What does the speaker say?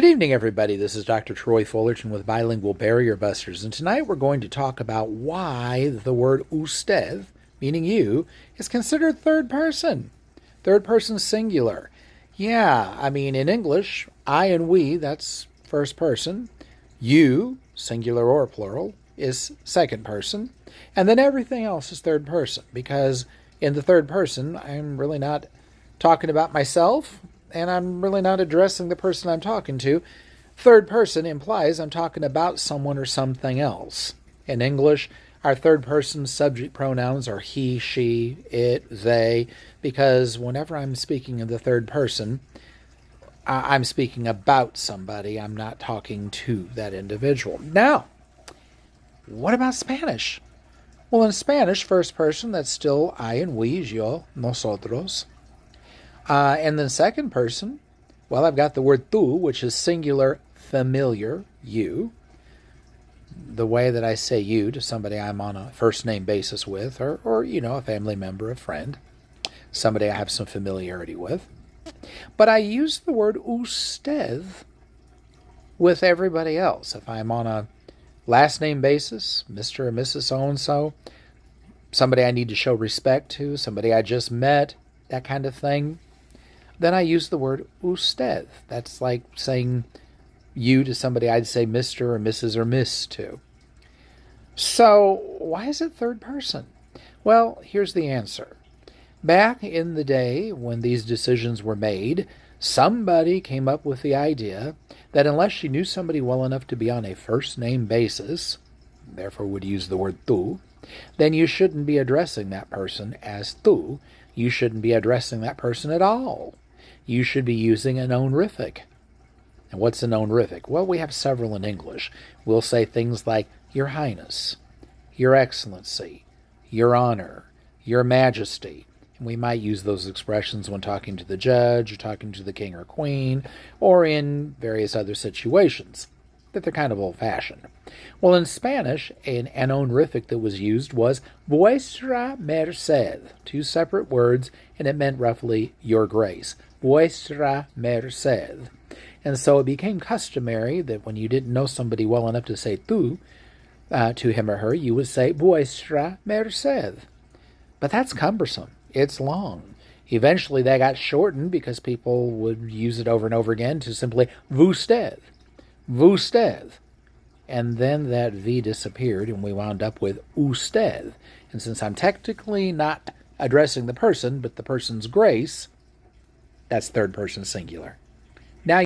Good evening, everybody. This is Dr. Troy Fullerton with Bilingual Barrier Busters, and tonight we're going to talk about why the word usted, meaning you, is considered third person singular. Yeah, I mean, in English, I and we, that's first person. You, singular or plural, is second person. And then everything else is third person, because in the third person, I'm really not talking about myself, and I'm really not addressing the person I'm talking to. Third person implies I'm talking about someone or something else. In English, our third person subject pronouns are he, she, it, they, because whenever I'm speaking in the third person, I'm speaking about somebody. I'm not talking to that individual. Now, what about Spanish? Well, in Spanish, first person, that's still I and we, yo, nosotros. And then second person, well, I've got the word tú, which is singular, familiar, you. The way that I say you to somebody I'm on a first name basis with, or a family member, a friend, somebody I have some familiarity with. But I use the word usted with everybody else. If I'm on a last name basis, Mr. or Mrs. So-and-so, somebody I need to show respect to, somebody I just met, that kind of thing, then I use the word usted. That's like saying you to somebody I'd say Mr. or Mrs. or Miss to. So why is it third person? Well, here's the answer. Back in the day when these decisions were made, somebody came up with the idea that unless you knew somebody well enough to be on a first name basis, therefore would use the word tú, then you shouldn't be addressing that person as tú. You shouldn't be addressing that person at all. You should be using an honorific. And what's an honorific? Well, we have several in English. We'll say things like Your Highness, Your Excellency, Your Honor, Your Majesty. And we might use those expressions when talking to the judge, or talking to the king or queen, or in various other situations. That they're kind of old-fashioned. Well, in Spanish, an honorific that was used was vuestra merced, two separate words, and it meant roughly your grace. Vuestra merced. And so it became customary that when you didn't know somebody well enough to say tú to him or her, you would say vuestra merced. But that's cumbersome. It's long. Eventually that got shortened because people would use it over and over again to simply vusted. Usted. And then that V disappeared and we wound up with usted. And since I'm technically not addressing the person, but the person's grace, that's third person singular.